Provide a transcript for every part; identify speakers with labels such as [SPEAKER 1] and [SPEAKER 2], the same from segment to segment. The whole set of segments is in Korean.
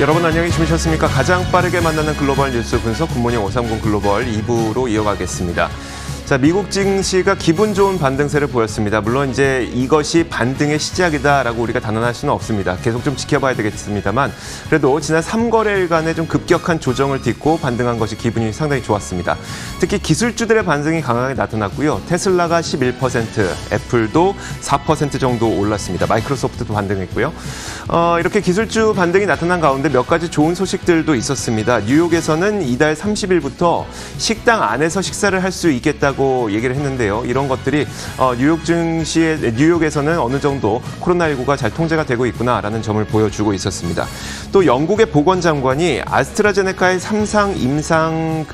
[SPEAKER 1] 여러분 안녕히 주무셨습니까? 가장 빠르게 만나는 글로벌 뉴스 분석 굿모닝 530 글로벌 2부로 이어가겠습니다. 자, 미국 증시가 기분 좋은 반등세를 보였습니다. 물론 이제 이것이 반등의 시작이다라고 우리가 단언할 수는 없습니다. 계속 좀 지켜봐야 되겠습니다만 그래도 지난 3거래일간의 좀 급격한 조정을 딛고 반등한 것이 기분이 상당히 좋았습니다. 특히 기술주들의 반등이 강하게 나타났고요. 테슬라가 11%, 애플도 4% 정도 올랐습니다. 마이크로소프트도 반등했고요. 이렇게 기술주 반등이 나타난 가운데 몇 가지 좋은 소식들도 있었습니다. 뉴욕에서는 이달 30일부터 식당 안에서 식사를 할 수 있겠다고 얘기를 했는데요. 이런 것들이 뉴욕에서는 어느 정도 코로나19가 잘 통제가 되고 있구나라는 점을 보여주고 있었습니다. 또 영국의 보건장관이 아스트라제네카의 3상 임상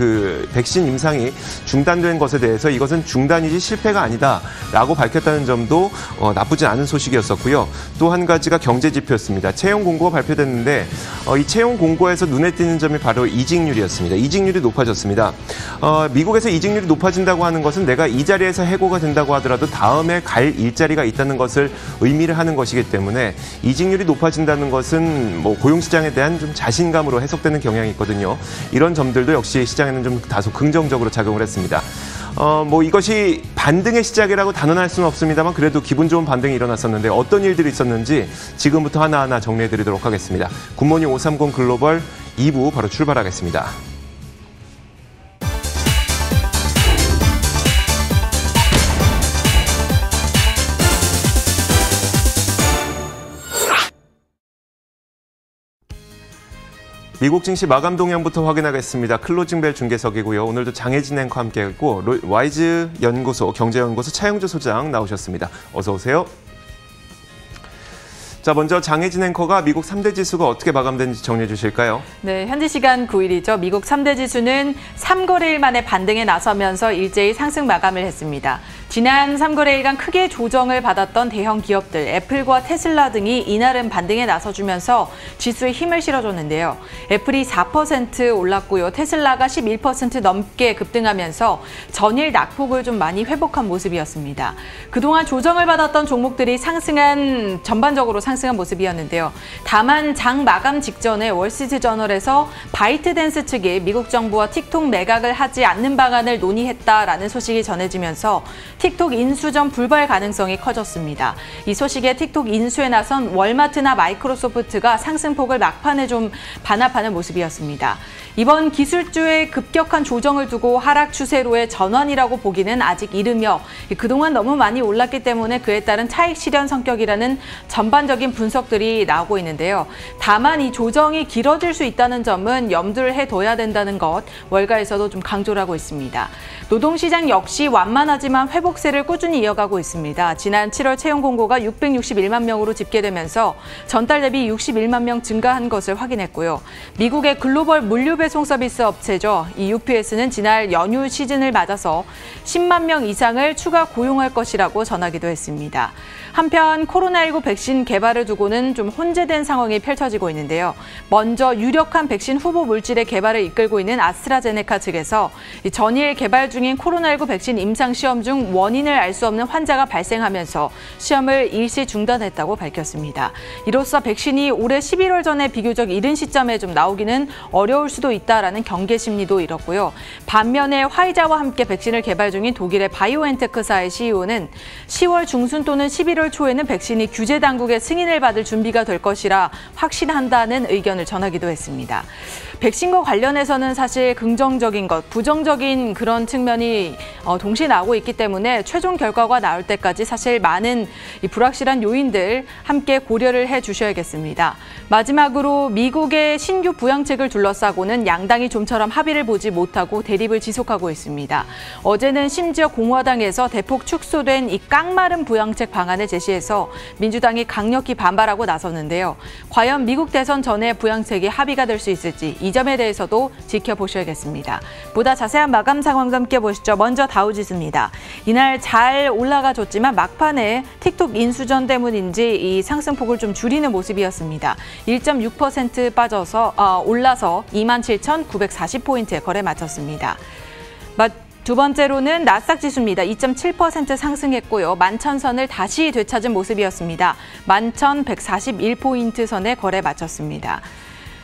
[SPEAKER 1] 백신 임상이 중단된 것에 대해서 이것은 중단이지 실패가 아니다라고 밝혔다는 점도 나쁘지 않은 소식이었었고요. 또 한 가지가 경제 지표였습니다. 채용 공고가 발표됐는데 이 채용 공고에서 눈에 띄는 점이 바로 이직률이었습니다. 이직률이 높아졌습니다. 미국에서 이직률이 높아진다고 하는 것은 내가 이 자리에서 해고가 된다고 하더라도 다음에 갈 일자리가 있다는 것을 의미를 하는 것이기 때문에 이직률이 높아진다는 것은 고용시장에 대한 좀 자신감으로 해석되는 경향이 있거든요. 이런 점들도 역시 시장에는 좀 다소 긍정적으로 작용을 했습니다. 이것이 반등의 시작이라고 단언할 수는 없습니다만 그래도 기분 좋은 반등이 일어났었는데 어떤 일들이 있었는지 지금부터 하나하나 정리해드리도록 하겠습니다. 굿모닝 530 글로벌 2부 바로 출발하겠습니다. 미국 증시 마감 동향부터 확인하겠습니다. 클로징벨 중계석이고요. 오늘도 장혜진 앵커와 함께했고 와이즈 연구소 경제연구소 차영주 소장 나오셨습니다. 어서 오세요. 자, 먼저 장혜진 앵커가 미국 3대 지수가 어떻게 마감된지 정리해 주실까요? 네,
[SPEAKER 2] 현지 시간 9일이죠. 미국 3대 지수는 3거래일 만에 반등에 나서면서 일제히 상승 마감을 했습니다. 지난 3거래일간 크게 조정을 받았던 대형 기업들 애플과 테슬라 등이 이날은 반등에 나서주면서 지수에 힘을 실어줬는데요. 애플이 4% 올랐고요. 테슬라가 11% 넘게 급등하면서 전일 낙폭을 좀 많이 회복한 모습이었습니다. 그동안 조정을 받았던 종목들이 전반적으로 상승한 모습이었는데요. 다만 장 마감 직전에 월스트리트저널에서 바이트댄스 측이 미국 정부와 틱톡 매각을 하지 않는 방안을 논의했다라는 소식이 전해지면서 틱톡 인수전 불발 가능성이 커졌습니다. 이 소식에 틱톡 인수에 나선 월마트나 마이크로소프트가 상승폭을 막판에 좀 반납하는 모습이었습니다. 이번 기술주의 급격한 조정을 두고 하락 추세로의 전환이라고 보기는 아직 이르며 그동안 너무 많이 올랐기 때문에 그에 따른 차익 실현 성격이라는 전반적인 분석들이 나오고 있는데요. 다만 이 조정이 길어질 수 있다는 점은 염두를 해둬야 된다는 것 월가에서도 좀 강조를 하고 있습니다. 노동시장 역시 완만하지만 회복세를 꾸준히 이어가고 있습니다. 지난 7월 채용 공고가 661만 명으로 집계되면서 전달 대비 61만 명 증가한 것을 확인했고요. 미국의 글로벌 물류 배송 서비스 업체죠. 이 UPS는 지난 연휴 시즌을 맞아서 10만 명 이상을 추가 고용할 것이라고 전하기도 했습니다. 한편 코로나19 백신 개발을 두고는 좀 혼재된 상황이 펼쳐지고 있는데요. 먼저 유력한 백신 후보 물질의 개발을 이끌고 있는 아스트라제네카 측에서 전일 개발 중인 코로나19 백신 임상 시험 중 원인을 알 수 없는 환자가 발생하면서 시험을 일시 중단했다고 밝혔습니다. 이로써 백신이 올해 11월 전에 비교적 이른 시점에 좀 나오기는 어려울 수도 있다라는 경계 심리도 일었고요. 반면에 화이자와 함께 백신을 개발 중인 독일의 바이오엔테크사의 CEO는 10월 중순 또는 11월 초에는 백신이 규제 당국의 승인을 받을 준비가 될 것이라 확신한다는 의견을 전하기도 했습니다. 백신과 관련해서는 사실 긍정적인 것, 부정적인 그런 측면이 동시에 나오고 있기 때문에 최종 결과가 나올 때까지 사실 많은 이 불확실한 요인들 함께 고려를 해주셔야겠습니다. 마지막으로 미국의 신규 부양책을 둘러싸고는 양당이 좀처럼 합의를 보지 못하고 대립을 지속하고 있습니다. 어제는 심지어 공화당에서 대폭 축소된 이 깡마른 부양책 방안을 제시해서 민주당이 강력히 반발하고 나섰는데요. 과연 미국 대선 전에 부양책이 합의가 될 수 있을지 이 점에 대해서도 지켜보셔야겠습니다. 보다 자세한 마감 상황도 함께 보시죠. 먼저 다우지수입니다. 이날 잘 올라가줬지만 막판에 틱톡 인수전 때문인지 이 상승폭을 좀 줄이는 모습이었습니다. 1.6% 빠져서 올라서 27,940포인트에 거래 마쳤습니다. 두 번째로는 나스닥 지수입니다. 2.7% 상승했고요. 11,000선을 다시 되찾은 모습이었습니다. 11,141포인트 선에 거래 마쳤습니다.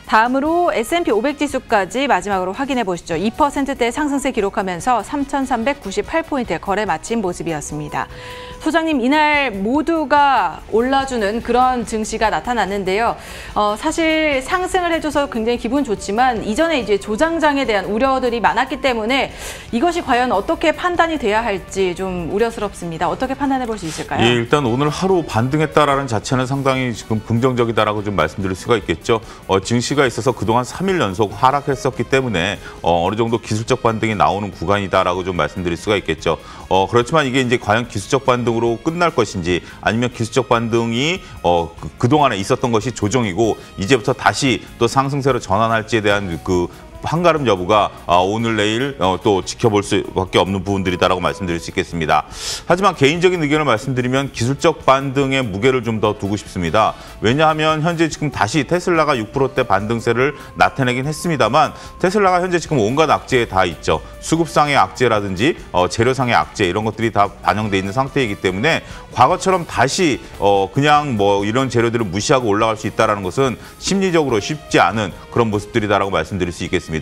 [SPEAKER 2] 다음으로 S&P 500 지수까지 마지막으로 확인해 보시죠. 2%대 상승세 기록하면서 3,398포인트에 거래 마친 모습이었습니다. 소장님, 이날 모두가 올라주는 그런 증시가 나타났는데요. 사실 상승을 해줘서 굉장히 기분 좋지만 이전에 이제 조장장에 대한 우려들이 많았기 때문에 이것이 과연 어떻게 판단이 돼야 할지 좀 우려스럽습니다. 어떻게 판단해 볼 수 있을까요?
[SPEAKER 3] 예, 일단 오늘 하루 반등했다라는 자체는 상당히 지금 긍정적이다라고 좀 말씀드릴 수가 있겠죠. 증시가 있어서 그동안 3일 연속 하락했었기 때문에 어느 정도 기술적 반등이 나오는 구간이다라고 좀 말씀드릴 수가 있겠죠. 그렇지만 이게 이제 과연 기술적 반등으로 끝날 것인지 아니면 기술적 반등이 그동안에 있었던 것이 조정이고 이제부터 다시 또 상승세로 전환할지에 대한 그 한가름 여부가 오늘 내일 또 지켜볼 수밖에 없는 부분들이다라고 말씀드릴 수 있겠습니다. 하지만 개인적인 의견을 말씀드리면 기술적 반등의 무게를 좀 더 두고 싶습니다. 왜냐하면 현재 지금 다시 테슬라가 6%대 반등세를 나타내긴 했습니다만 테슬라가 현재 지금 온갖 악재에 다 있죠. 수급상의 악재라든지 재료상의 악재 이런 것들이 다 반영돼 있는 상태이기 때문에 과거처럼 다시 그냥 뭐 이런 재료들을 무시하고 올라갈 수 있다는 것은 심리적으로 쉽지 않은 그런 모습들이다라고 말씀드릴 수 있겠습니다.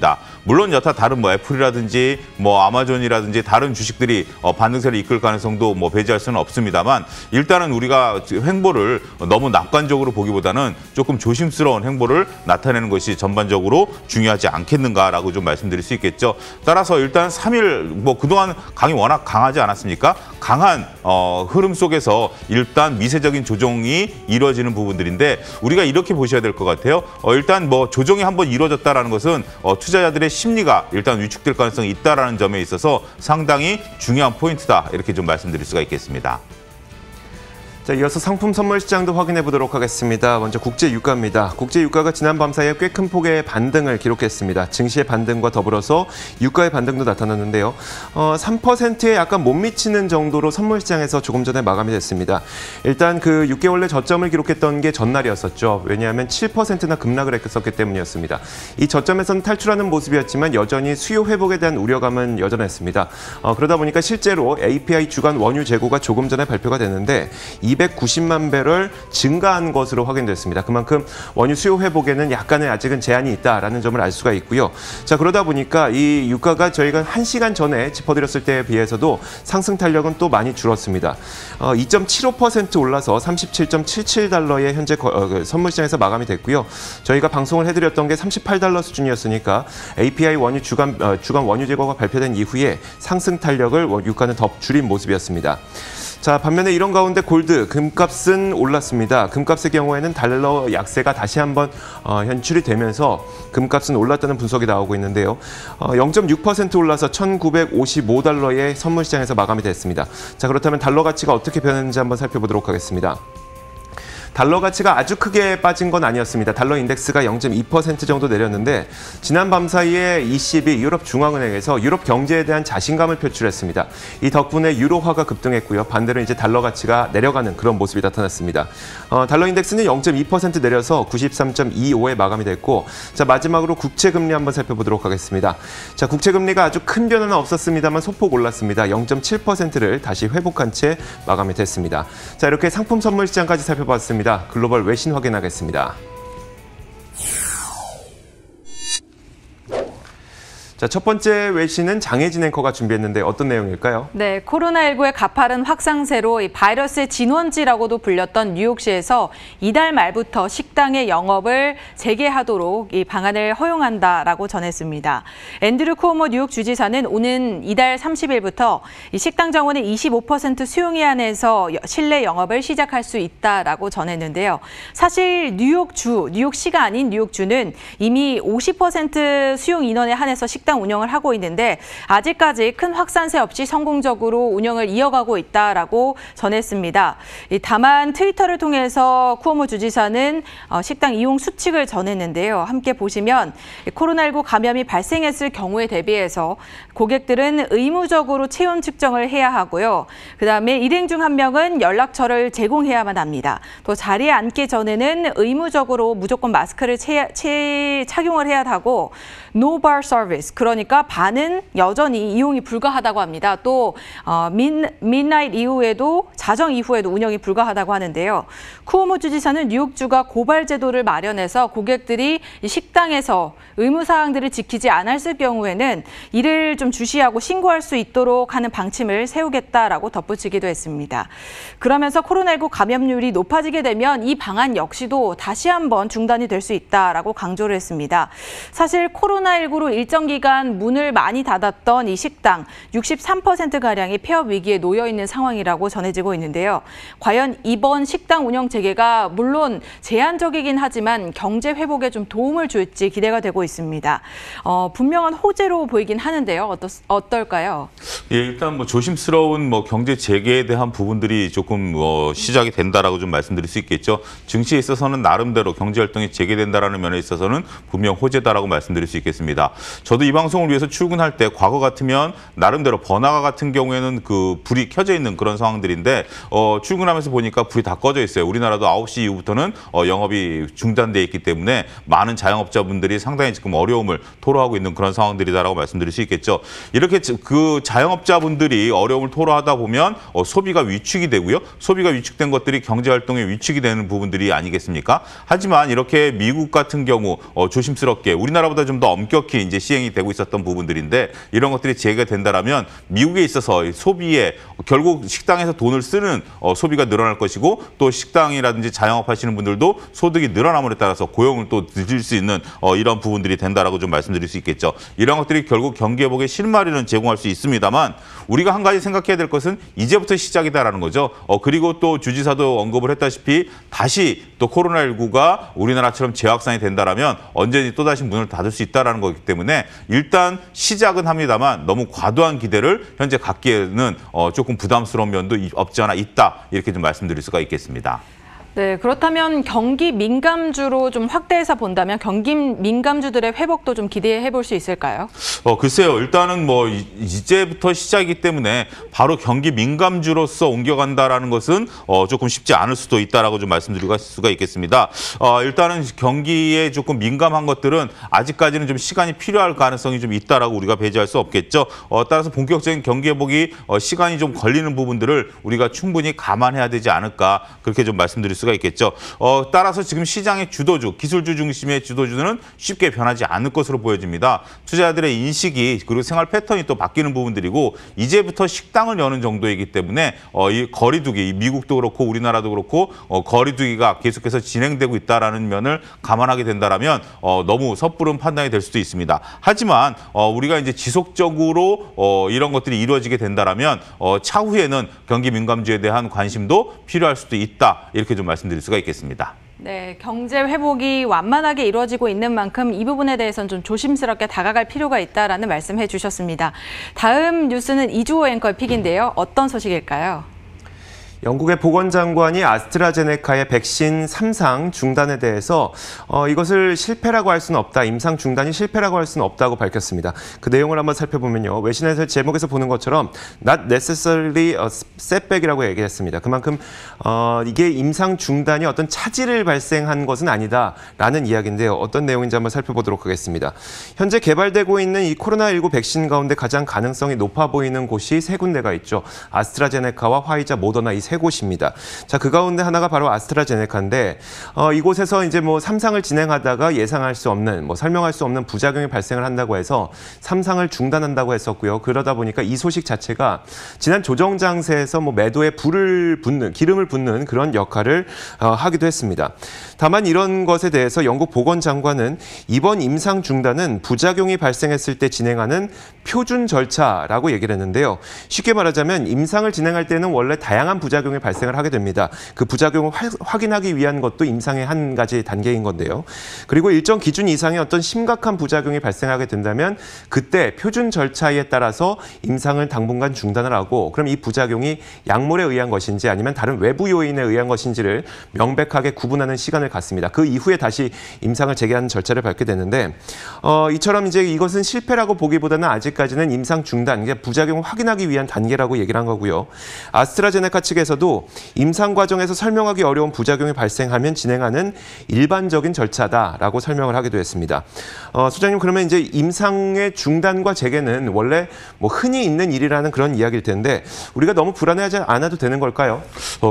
[SPEAKER 3] 물론 여타 다른 뭐 애플이라든지 뭐 아마존이라든지 다른 주식들이 반등세를 이끌 가능성도 뭐 배제할 수는 없습니다만 일단은 우리가 행보를 너무 낙관적으로 보기보다는 조금 조심스러운 행보를 나타내는 것이 전반적으로 중요하지 않겠는가라고 좀 말씀드릴 수 있겠죠. 따라서 일단 3일 뭐 그동안 강이 워낙 강하지 않았습니까? 강한 흐름 속에서 일단 미세적인 조정이 이루어지는 부분들인데 우리가 이렇게 보셔야 될 것 같아요. 일단 뭐 조정이 한번 이루어졌다라는 것은 투자자들의 심리가 일단 위축될 가능성이 있다라는 점에 있어서 상당히 중요한 포인트다 이렇게 좀 말씀드릴 수가 있겠습니다.
[SPEAKER 1] 자, 이어서 상품 선물 시장도 확인해 보도록 하겠습니다. 먼저 국제 유가입니다. 국제 유가가 지난 밤 사이에 꽤 큰 폭의 반등을 기록했습니다. 증시의 반등과 더불어서 유가의 반등도 나타났는데요. 3%에 약간 못 미치는 정도로 선물 시장에서 조금 전에 마감이 됐습니다. 일단 그 6개월 내 저점을 기록했던 게 전날이었었죠. 왜냐하면 7%나 급락을 했었기 때문이었습니다. 이 저점에서는 탈출하는 모습이었지만 여전히 수요 회복에 대한 우려감은 여전했습니다. 그러다 보니까 실제로 API 주간 원유 재고가 조금 전에 발표가 됐는데 290만 배럴 증가한 것으로 확인됐습니다. 그만큼 원유 수요 회복에는 약간의 아직은 제한이 있다라는 점을 알 수가 있고요. 자, 그러다 보니까 이 유가가 저희가 1시간 전에 짚어드렸을 때에 비해서도 상승 탄력은 또 많이 줄었습니다. 2.75% 올라서 37.77달러에 현재 선물시장에서 마감이 됐고요. 저희가 방송을 해드렸던 게 38달러 수준이었으니까 API 원유 주간 원유 재고가 발표된 이후에 상승 탄력을 유가는 더 줄인 모습이었습니다. 자, 반면에 이런 가운데 골드, 금값은 올랐습니다. 금값의 경우에는 달러 약세가 다시 한번 현출이 되면서 금값은 올랐다는 분석이 나오고 있는데요. 0.6% 올라서 1,955달러의 선물시장에서 마감이 됐습니다. 자, 그렇다면 달러 가치가 어떻게 변했는지 한번 살펴보도록 하겠습니다. 달러 가치가 아주 크게 빠진 건 아니었습니다. 달러 인덱스가 0.2% 정도 내렸는데 지난 밤 사이에 ECB 유럽 중앙은행에서 유럽 경제에 대한 자신감을 표출했습니다. 이 덕분에 유로화가 급등했고요. 반대로 이제 달러 가치가 내려가는 그런 모습이 나타났습니다. 달러 인덱스는 0.2% 내려서 93.25에 마감이 됐고, 자, 마지막으로 국채 금리 한번 살펴보도록 하겠습니다. 자, 국채 금리가 아주 큰 변화는 없었습니다만 소폭 올랐습니다. 0.7%를 다시 회복한 채 마감이 됐습니다. 자, 이렇게 상품 선물 시장까지 살펴봤습니다. 글로벌 외신 확인하겠습니다. 자, 첫 번째 외신은 장혜진 앵커가 준비했는데 어떤 내용일까요?
[SPEAKER 2] 네, 코로나19의 가파른 확산세로 이 바이러스의 진원지라고도 불렸던 뉴욕시에서 이달 말부터 식당의 영업을 재개하도록 이 방안을 허용한다라고 전했습니다. 앤드류 쿠오모 뉴욕 주지사는 오는 이달 30일부터 이 식당 정원의 25% 수용에 한해서 실내 영업을 시작할 수 있다라고 전했는데요. 사실 뉴욕시가 아닌 뉴욕주는 이미 50% 수용 인원에 한해서 식당 운영을 하고 있는데 아직까지 큰 확산세 없이 성공적으로 운영을 이어가고 있다라고 전했습니다. 다만 트위터를 통해서 쿠오모 주지사는 식당 이용 수칙을 전했는데요. 함께 보시면 코로나19 감염이 발생했을 경우에 대비해서 고객들은 의무적으로 체온 측정을 해야 하고요. 그다음에 일행 중 한 명은 연락처를 제공해야만 합니다. 또 자리에 앉기 전에는 의무적으로 무조건 마스크를 착용을 해야 하고 No bar service, 그러니까 반은 여전히 이용이 불가하다고 합니다. 또 midnight 이후에도 자정 이후에도 운영이 불가하다고 하는데요. 쿠오모 주지사는 뉴욕주가 고발 제도를 마련해서 고객들이 식당에서 의무사항들을 지키지 않았을 경우에는 이를 좀 주시하고 신고할 수 있도록 하는 방침을 세우겠다라고 덧붙이기도 했습니다. 그러면서 코로나19 감염률이 높아지게 되면 이 방안 역시도 다시 한번 중단이 될 수 있다라고 강조를 했습니다. 사실 코로나19로 일정 기간 문을 많이 닫았던 이 식당 63%가량이 폐업 위기에 놓여 있는 상황이라고 전해지고 있는데요. 과연 이번 식당 운영 재개가 물론 제한적이긴 하지만 경제 회복에 좀 도움을 줄지 기대가 되고 있습니다. 분명한 호재로 보이긴 하는데요. 어떨까요?
[SPEAKER 3] 예, 일단 뭐 조심스러운 경제 재개에 대한 부분들이 조금 시작이 된다라고 좀 말씀드릴 수 있겠죠. 증시에 있어서는 나름대로 경제 활동이 재개된다라는 면에 있어서는 분명 호재다라고 말씀드릴 수 있겠습니다. 저도 이 방송을 위해서 출근할 때 과거 같으면 나름대로 번화가 같은 경우에는 그 불이 켜져 있는 그런 상황들인데 출근하면서 보니까 불이 다 꺼져 있어요. 우리나라도 9시 이후부터는 영업이 중단돼 있기 때문에 많은 자영업자분들이 상당히 지금 어려움을 토로하고 있는 그런 상황들이다라고 말씀드릴 수 있겠죠. 이렇게 그 자영업자분들이 어려움을 토로하다 보면 소비가 위축이 되고요. 소비가 위축된 것들이 경제 활동에 위축이 되는 부분들이 아니겠습니까? 하지만 이렇게 미국 같은 경우 조심스럽게 우리나라보다 좀 더 엄격히 이제 시행이 되고 있었던 부분들인데 이런 것들이 재개가 된다라면 미국에 있어서 소비에 결국 식당에서 돈을 쓰는 소비가 늘어날 것이고 또 식당이라든지 자영업 하시는 분들도 소득이 늘어남으로 따라서 고용을 또 늦을 수 있는 이런 부분들이 된다라고 좀 말씀드릴 수 있겠죠. 이런 것들이 결국 경기 회복의 실마리는 제공할 수 있습니다만 우리가 한 가지 생각해야 될 것은 이제부터 시작이다라는 거죠. 그리고 또 주지사도 언급을 했다시피 다시 또 코로나19가 우리나라처럼 재확산이 된다라면 언제든지 또다시 문을 닫을 수 있다라는 거기 때문에 일단 시작은 합니다만 너무 과도한 기대를 현재 갖기에는 조금 부담스러운 면도 없지 않아 있다. 이렇게 좀 말씀드릴 수가 있겠습니다.
[SPEAKER 2] 네, 그렇다면 경기 민감주로 좀 확대해서 본다면 경기 민감주들의 회복도 좀 기대해 볼 수 있을까요?
[SPEAKER 3] 글쎄요. 일단은 이제부터 시작이기 때문에 바로 경기 민감주로서 옮겨간다라는 것은 조금 쉽지 않을 수도 있다라고 좀 말씀드릴 수가 있겠습니다. 일단은 경기에 조금 민감한 것들은 아직까지는 좀 시간이 필요할 가능성이 좀 있다라고 우리가 배제할 수 없겠죠. 따라서 본격적인 경기 회복이 시간이 좀 걸리는 부분들을 우리가 충분히 감안해야 되지 않을까 그렇게 좀 말씀드릴 수가 있겠죠. 따라서 지금 시장의 주도주, 기술주 중심의 주도주는 쉽게 변하지 않을 것으로 보여집니다. 투자자들의 인식이 그리고 생활 패턴이 또 바뀌는 부분들이고 이제부터 식당을 여는 정도이기 때문에 이 거리두기, 미국도 그렇고 우리나라도 그렇고 거리두기가 계속해서 진행되고 있다라는 면을 감안하게 된다라면 너무 섣부른 판단이 될 수도 있습니다. 하지만 우리가 이제 지속적으로 이런 것들이 이루어지게 된다라면 차후에는 경기 민감주에 대한 관심도 필요할 수도 있다. 이렇게 좀 말씀드릴 수가 있겠습니다.
[SPEAKER 2] 네, 경제 회복이 완만하게 이루어지고 있는 만큼 이 부분에 대해서는 좀 조심스럽게 다가갈 필요가 있다라는 말씀해 주셨습니다. 다음 뉴스는 이주호 앵커의 픽인데요. 어떤 소식일까요?
[SPEAKER 1] 영국의 보건장관이 아스트라제네카의 백신 3상 중단에 대해서 이것을 실패라고 할 수는 없다. 임상 중단이 실패라고 할 수는 없다고 밝혔습니다. 그 내용을 한번 살펴보면요. 외신에서 제목에서 보는 것처럼 not necessarily a setback이라고 얘기했습니다. 그만큼 이게 임상 중단이 어떤 차질을 발생한 것은 아니다라는 이야기인데요. 어떤 내용인지 한번 살펴보도록 하겠습니다. 현재 개발되고 있는 이 코로나19 백신 가운데 가장 가능성이 높아 보이는 곳이 세 군데가 있죠. 아스트라제네카와 화이자, 모더나 이 세 곳입니다. 자, 그 가운데 하나가 바로 아스트라제네카인데 이곳에서 이제 3상을 진행하다가 예상할 수 없는 설명할 수 없는 부작용이 발생을 한다고 해서 3상을 중단한다고 했었고요. 그러다 보니까 이 소식 자체가 지난 조정 장세에서 매도에 기름을 붓는 그런 역할을 하기도 했습니다. 다만 이런 것에 대해서 영국 보건장관은 이번 임상 중단은 부작용이 발생했을 때 진행하는 표준 절차라고 얘기를 했는데요. 쉽게 말하자면 임상을 진행할 때는 원래 다양한 부작용이 발생을 하게 됩니다. 그 부작용을 확인하기 위한 것도 임상의 한 가지 단계인 건데요. 그리고 일정 기준 이상의 어떤 심각한 부작용이 발생하게 된다면 그때 표준 절차에 따라서 임상을 당분간 중단을 하고 그럼 이 부작용이 약물에 의한 것인지 아니면 다른 외부 요인에 의한 것인지를 명백하게 구분하는 시간을 갖습니다. 그 이후에 다시 임상을 재개하는 절차를 밟게 되는데 이처럼 이제 이것은 실패라고 보기보다는 아직까지는 임상 중단, 부작용을 확인하기 위한 단계라고 얘기를 한 거고요. 아스트라제네카 측에서 중에서도 임상 과정에서 설명하기 어려운 부작용이 발생하면 진행하는 일반적인 절차다라고 설명을 하기도 했습니다. 소장님, 그러면 이제 임상의 중단과 재개는 원래 뭐 흔히 있는 일이라는 그런 이야기일 텐데 우리가 너무 불안해하지 않아도 되는 걸까요?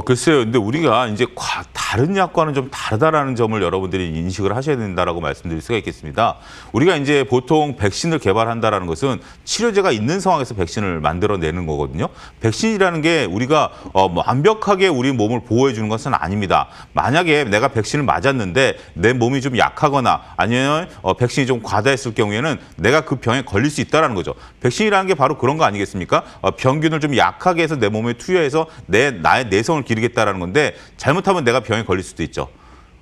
[SPEAKER 3] 글쎄요. 근데 우리가 이제 다른 약과는 좀 다르다라는 점을 여러분들이 인식을 하셔야 된다라고 말씀드릴 수가 있겠습니다. 우리가 이제 보통 백신을 개발한다라는 것은 치료제가 있는 상황에서 백신을 만들어내는 거거든요. 백신이라는 게 우리가 완벽하게 우리 몸을 보호해 주는 것은 아닙니다. 만약에 내가 백신을 맞았는데 내 몸이 좀 약하거나 아니면 백신이 좀 과다했을 경우에는 내가 그 병에 걸릴 수 있다는 거죠. 백신이라는 게 바로 그런 거 아니겠습니까? 병균을 좀 약하게 해서 내 몸에 투여해서 나의 내성을 기르겠다라는 건데 잘못하면 내가 병에 걸릴 수도 있죠.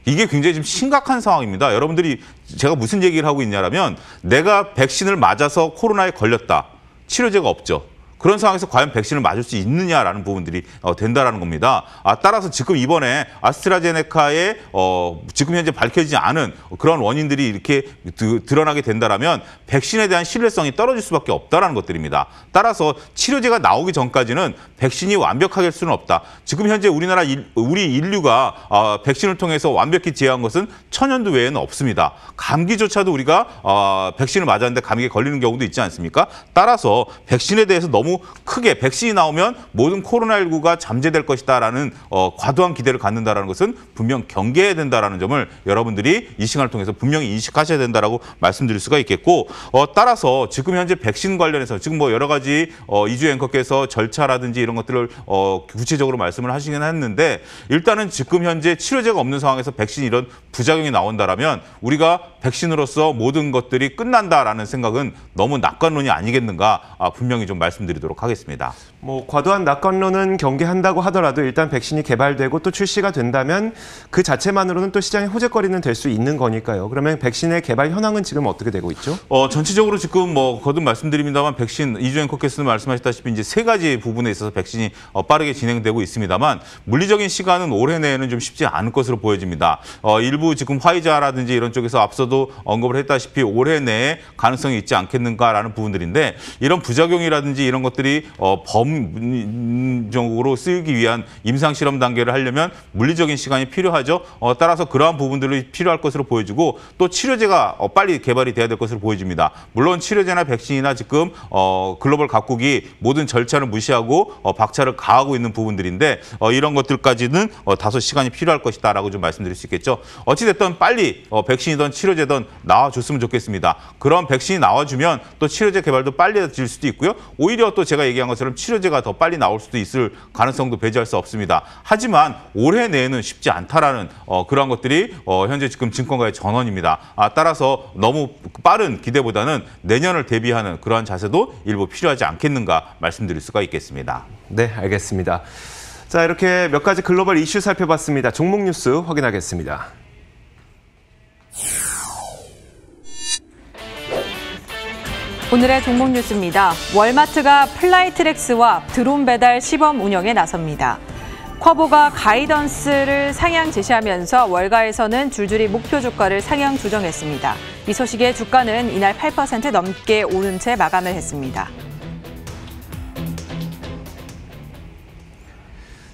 [SPEAKER 3] 이게 굉장히 좀 심각한 상황입니다. 여러분들이 제가 무슨 얘기를 하고 있냐면 내가 백신을 맞아서 코로나에 걸렸다. 치료제가 없죠. 그런 상황에서 과연 백신을 맞을 수 있느냐라는 부분들이 된다라는 겁니다. 따라서 지금 이번에 아스트라제네카의 지금 현재 밝혀지지 않은 그런 원인들이 이렇게 드러나게 된다라면 백신에 대한 신뢰성이 떨어질 수밖에 없다라는 것들입니다. 따라서 치료제가 나오기 전까지는 백신이 완벽하게 할 수는 없다. 지금 현재 우리 인류가 백신을 통해서 완벽히 제어한 것은 천연두 외에는 없습니다. 감기조차도 우리가 백신을 맞았는데 감기에 걸리는 경우도 있지 않습니까? 따라서 백신에 대해서 너무 크게 백신이 나오면 모든 코로나19가 잠재될 것이다라는 과도한 기대를 갖는다라는 것은 분명 경계해야 된다라는 점을 여러분들이 이 시간을 통해서 분명히 인식하셔야 된다라고 말씀드릴 수가 있겠고, 따라서 지금 현재 백신 관련해서 지금 뭐 여러 가지 이주 앵커께서 절차라든지 이런 것들을 구체적으로 말씀을 하시긴 했는데, 일단은 지금 현재 치료제가 없는 상황에서 백신 이런 부작용이 나온다라면 우리가 백신으로서 모든 것들이 끝난다라는 생각은 너무 낙관론이 아니겠는가 분명히 좀 말씀드리도록 하겠습니다.
[SPEAKER 1] 뭐 과도한 낙관론은 경계한다고 하더라도 일단 백신이 개발되고 또 출시가 된다면 그 자체만으로는 또 시장의 호재거리는 될 수 있는 거니까요. 그러면 백신의 개발 현황은 지금 어떻게 되고 있죠?
[SPEAKER 3] 전체적으로 지금 뭐 거듭 말씀드립니다만 백신 이주 앵커께서는 말씀하셨다시피 이제 세 가지 부분에 있어서 백신이 빠르게 진행되고 있습니다만 물리적인 시간은 올해 내에는 좀 쉽지 않을 것으로 보여집니다. 일부 지금 화이자라든지 이런 쪽에서 앞서도 언급을 했다시피 올해 내에 가능성이 있지 않겠는가라는 부분들인데, 이런 부작용이라든지 이런 것들이 범용적으로 쓰기 위한 임상 실험 단계를 하려면 물리적인 시간이 필요하죠. 따라서 그러한 부분들이 필요할 것으로 보여지고 또 치료제가 빨리 개발이 돼야 될 것으로 보여집니다. 물론 치료제나 백신이나 지금 글로벌 각국이 모든 절차를 무시하고 박차를 가하고 있는 부분들인데 이런 것들까지는 다소 시간이 필요할 것이다라고 좀 말씀드릴 수 있겠죠. 어찌됐든 빨리 백신이든 치료제든 나와줬으면 좋겠습니다. 그런 백신이 나와주면 또 치료제 개발도 빨리 질 수도 있고요. 오히려 또 제가 얘기한 것처럼 치료제가 더 빨리 나올 수도 있을 가능성도 배제할 수 없습니다. 하지만 올해 내에는 쉽지 않다라는 그런 것들이 현재 지금 증권가의 전언입니다. 따라서 너무 빠른 기대보다는 내년을 대비하는 그러한 자세도 일부 필요하지 않겠는가 말씀드릴 수가 있겠습니다.
[SPEAKER 1] 네, 알겠습니다. 자, 이렇게 몇 가지 글로벌 이슈 살펴봤습니다. 종목 뉴스 확인하겠습니다.
[SPEAKER 2] 오늘의 종목 뉴스입니다. 월마트가 플라이트렉스와 드론 배달 시범 운영에 나섭니다. 쿼보가 가이던스를 상향 제시하면서 월가에서는 줄줄이 목표 주가를 상향 조정했습니다. 이 소식에 주가는 이날 8% 넘게 오른 채 마감을 했습니다.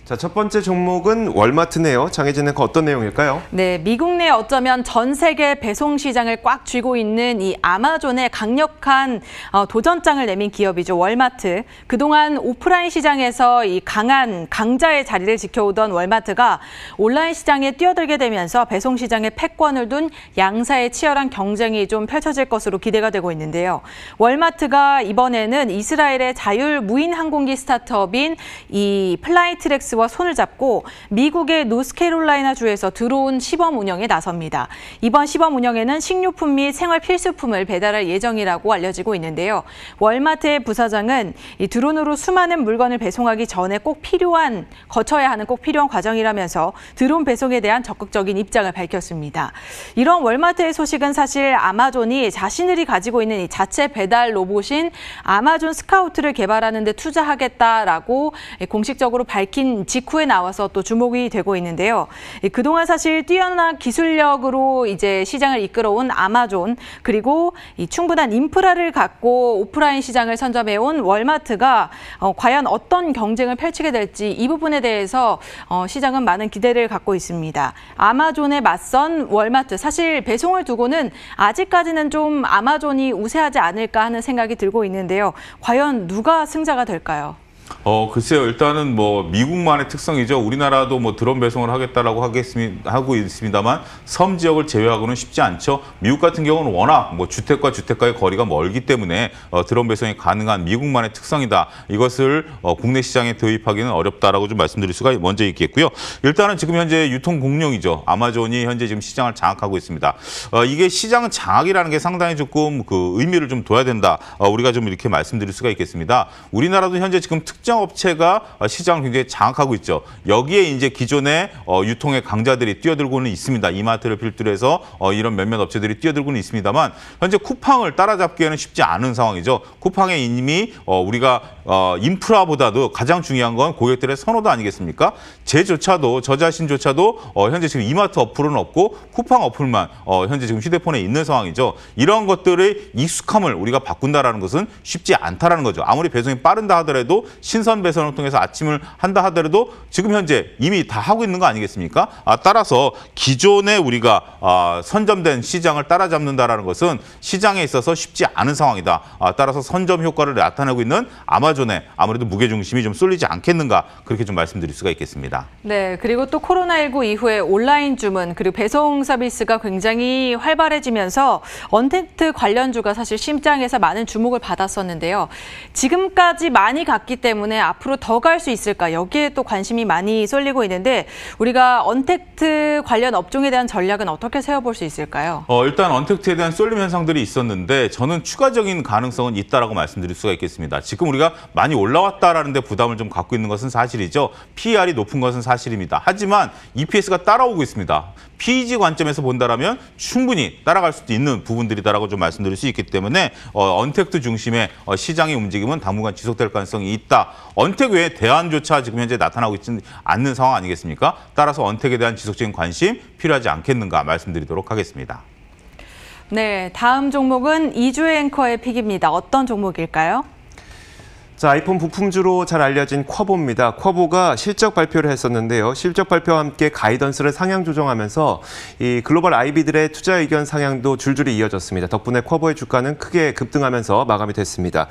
[SPEAKER 1] 자, 첫 번째 종목은 월마트네요. 장혜진 앵커 어떤 내용일까요?
[SPEAKER 2] 네, 미국 내 어쩌면 전 세계 배송 시장을 꽉 쥐고 있는 이 아마존의 강력한 도전장을 내민 기업이죠. 월마트. 그동안 오프라인 시장에서 이 강한 강자의 자리를 지켜오던 월마트가 온라인 시장에 뛰어들게 되면서 배송 시장에 패권을 둔 양사의 치열한 경쟁이 좀 펼쳐질 것으로 기대가 되고 있는데요. 월마트가 이번에는 이스라엘의 자율 무인 항공기 스타트업인 이 플라이트렉스 와 손을 잡고 미국의 노스캐롤라이나 주에서 드론 시범 운영에 나섭니다. 이번 시범 운영에는 식료품 및 생활 필수품을 배달할 예정이라고 알려지고 있는데요. 월마트의 부사장은 이 드론으로 수많은 물건을 배송하기 전에 거쳐야 하는 꼭 필요한 과정이라면서 드론 배송에 대한 적극적인 입장을 밝혔습니다. 이런 월마트의 소식은 사실 아마존이 자신들이 가지고 있는 이 자체 배달 로봇인 아마존 스카우트를 개발하는 데 투자하겠다라고 공식적으로 밝힌 직후에 나와서 또 주목이 되고 있는데요. 그동안 사실 뛰어난 기술력으로 이제 시장을 이끌어온 아마존, 그리고 이 충분한 인프라를 갖고 오프라인 시장을 선점해온 월마트가 과연 어떤 경쟁을 펼치게 될지 이 부분에 대해서 시장은 많은 기대를 갖고 있습니다. 아마존에 맞선 월마트, 사실 배송을 두고는 아직까지는 좀 아마존이 우세하지 않을까 하는 생각이 들고 있는데요. 과연 누가 승자가 될까요?
[SPEAKER 3] 글쎄요. 일단은 뭐 미국만의 특성이죠. 우리나라도 뭐 드론 배송을 하겠다라고 하고 있습니다만 섬 지역을 제외하고는 쉽지 않죠. 미국 같은 경우는 워낙 뭐 주택과 주택과의 거리가 멀기 때문에 드론 배송이 가능한 미국만의 특성이다. 이것을 국내 시장에 도입하기는 어렵다라고 좀 말씀드릴 수가 먼저 있겠고요. 일단은 지금 현재 유통 공룡이죠. 아마존이 현재 지금 시장을 장악하고 있습니다. 이게 시장 장악이라는 게 상당히 조금 그 의미를 좀 둬야 된다. 우리가 좀 이렇게 말씀드릴 수가 있겠습니다. 우리나라도 현재 지금 특정 업체가 시장을 굉장히 장악하고 있죠. 여기에 이제 기존의 유통의 강자들이 뛰어들고는 있습니다. 이마트를 필두로 해서 이런 몇몇 업체들이 뛰어들고는 있습니다만 현재 쿠팡을 따라잡기에는 쉽지 않은 상황이죠. 쿠팡의 이미 우리가 인프라보다도 가장 중요한 건 고객들의 선호도 아니겠습니까? 저 자신조차도 현재 지금 이마트 어플은 없고 쿠팡 어플만 현재 지금 휴대폰에 있는 상황이죠. 이런 것들의 익숙함을 우리가 바꾼다라는 것은 쉽지 않다라는 거죠. 아무리 배송이 빠른다 하더라도 신선 배송을 통해서 아침을 한다 하더라도 지금 현재 이미 다 하고 있는 거 아니겠습니까? 따라서 기존에 우리가 선점된 시장을 따라잡는다라는 것은 시장에 있어서 쉽지 않은 상황이다. 따라서 선점 효과를 나타내고 있는 아마존에 아무래도 무게중심이 좀 쏠리지 않겠는가 그렇게 좀 말씀드릴 수가 있겠습니다.
[SPEAKER 2] 네, 그리고 또 코로나19 이후에 온라인 주문 그리고 배송 서비스가 굉장히 활발해지면서 언택트 관련주가 사실 시장에서 많은 주목을 받았었는데요. 지금까지 많이 갔기 때문에 앞으로 더 갈 수 있을까? 여기에 또 관심이 많이 쏠리고 있는데 우리가 언택트 관련 업종에 대한 전략은 어떻게 세워볼 수 있을까요?
[SPEAKER 3] 일단 언택트에 대한 쏠림 현상들이 있었는데 저는 추가적인 가능성은 있다라고 말씀드릴 수가 있겠습니다. 지금 우리가 많이 올라왔다라는 데 부담을 좀 갖고 있는 것은 사실이죠. PER이 높은 것은 사실입니다. 하지만 EPS가 따라오고 있습니다. PEG 관점에서 본다라면 충분히 따라갈 수도 있는 부분들이다라고 좀 말씀드릴 수 있기 때문에 언택트 중심의 시장의 움직임은 당분간 지속될 가능성이 있다. 언택 외에 대안조차 지금 현재 나타나고 있지 않는 상황 아니겠습니까? 따라서 언택에 대한 지속적인 관심 필요하지 않겠는가 말씀드리도록 하겠습니다.
[SPEAKER 2] 네, 다음 종목은 이주의 앵커의 픽입니다. 어떤 종목일까요?
[SPEAKER 1] 자, 아이폰 부품주로 잘 알려진 쿼보입니다. 쿼보가 실적 발표를 했었는데요. 실적 발표와 함께 가이던스를 상향 조정하면서 이 글로벌 IB들의 투자 의견 상향도 줄줄이 이어졌습니다. 덕분에 쿼보의 주가는 크게 급등하면서 마감이 됐습니다.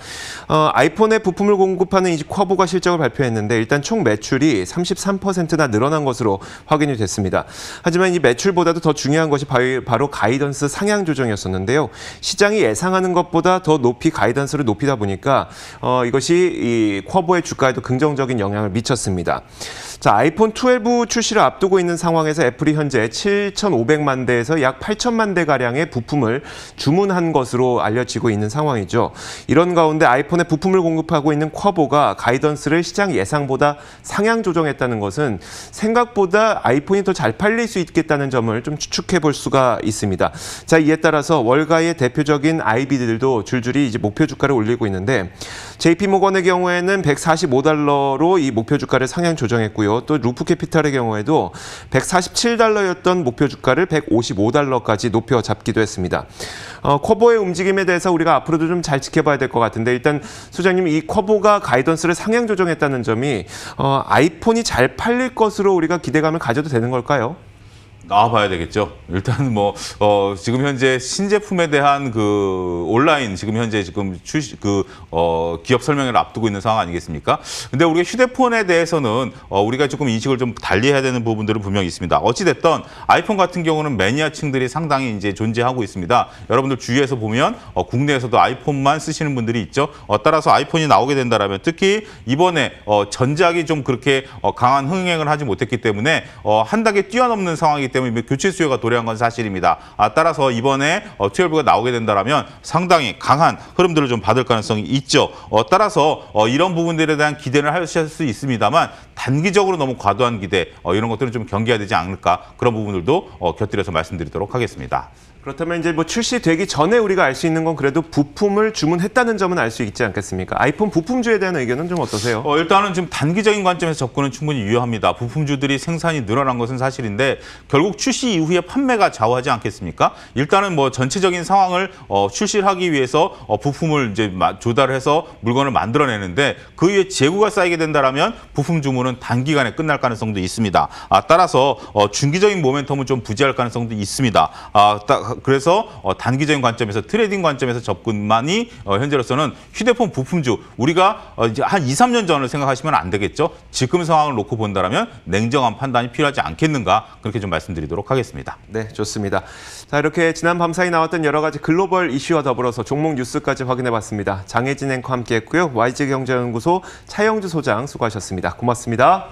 [SPEAKER 1] 아이폰에 부품을 공급하는 이 쿼보가 실적을 발표했는데 일단 총 매출이 33%나 늘어난 것으로 확인이 됐습니다. 하지만 이 매출보다도 더 중요한 것이 바로 가이던스 상향 조정이었었는데요. 시장이 예상하는 것보다 더 높이 가이던스를 높이다 보니까 이것이 이 쿼보의 주가에도 긍정적인 영향을 미쳤습니다. 자, 아이폰 12 출시를 앞두고 있는 상황에서 애플이 현재 7,500만 대에서 약 8천만 대 가량의 부품을 주문한 것으로 알려지고 있는 상황이죠. 이런 가운데 아이폰에 부품을 공급하고 있는 쿼보가 가이던스를 시장 예상보다 상향 조정했다는 것은 생각보다 아이폰이 더 잘 팔릴 수 있겠다는 점을 좀 추측해 볼 수가 있습니다. 자, 이에 따라서 월가의 대표적인 IB들도 줄줄이 이제 목표 주가를 올리고 있는데 JP모건의 경우에는 145달러로 이 목표 주가를 상향 조정했고요. 또 루프캐피탈의 경우에도 147달러였던 목표 주가를 155달러까지 높여 잡기도 했습니다. 쿼보의 움직임에 대해서 우리가 앞으로도 좀 잘 지켜봐야 될 것 같은데 일단 소장님 이 쿼보가 가이던스를 상향 조정했다는 점이 아이폰이 잘 팔릴 것으로 우리가 기대감을 가져도 되는 걸까요?
[SPEAKER 3] 나와봐야 되겠죠. 일단 뭐 지금 현재 신제품에 대한 그 온라인 지금 현재 지금 기업 설명회를 앞두고 있는 상황 아니겠습니까? 근데 우리가 휴대폰에 대해서는 우리가 조금 인식을 좀 달리해야 되는 부분들은 분명히 있습니다. 어찌됐든 아이폰 같은 경우는 매니아층들이 상당히 이제 존재하고 있습니다. 여러분들 주위에서 보면 국내에서도 아이폰만 쓰시는 분들이 있죠. 따라서 아이폰이 나오게 된다라면 특히 이번에 전작이 좀 그렇게 강한 흥행을 하지 못했기 때문에 한 단계 뛰어넘는 상황이기 때문에 교체 수요가 도래한 건 사실입니다. 따라서 이번에 12가 나오게 된다면 상당히 강한 흐름들을 좀 받을 가능성이 있죠. 따라서 이런 부분들에 대한 기대를 하실 수 있습니다만 단기적으로 너무 과도한 기대 이런 것들은 좀 경계해야 되지 않을까 그런 부분들도 곁들여서 말씀드리도록 하겠습니다.
[SPEAKER 1] 그렇다면 이제 뭐 출시되기 전에 우리가 알 수 있는 건 그래도 부품을 주문했다는 점은 알 수 있지 않겠습니까? 아이폰 부품주에 대한 의견은 좀 어떠세요?
[SPEAKER 3] 일단은 지금 단기적인 관점에서 접근은 충분히 유효합니다. 부품주들이 생산이 늘어난 것은 사실인데 결국 출시 이후에 판매가 좌우하지 않겠습니까? 일단은 뭐 전체적인 상황을 출시를 하기 위해서 부품을 이제 조달해서 물건을 만들어내는데 그 이후에 재고가 쌓이게 된다라면 부품 주문은 단기간에 끝날 가능성도 있습니다. 따라서 중기적인 모멘텀은 좀 부재할 가능성도 있습니다. 그래서 단기적인 관점에서 트레이딩 관점에서 접근만이 현재로서는 휴대폰 부품주 우리가 이제 한 2, 3년 전을 생각하시면 안 되겠죠. 지금 상황을 놓고 본다면 냉정한 판단이 필요하지 않겠는가 그렇게 좀 말씀드리도록 하겠습니다.
[SPEAKER 1] 네, 좋습니다. 자, 이렇게 지난 밤 사이 나왔던 여러 가지 글로벌 이슈와 더불어서 종목 뉴스까지 확인해봤습니다. 장혜진 앵커 함께했고요. YG경제연구소 차영주 소장 수고하셨습니다. 고맙습니다.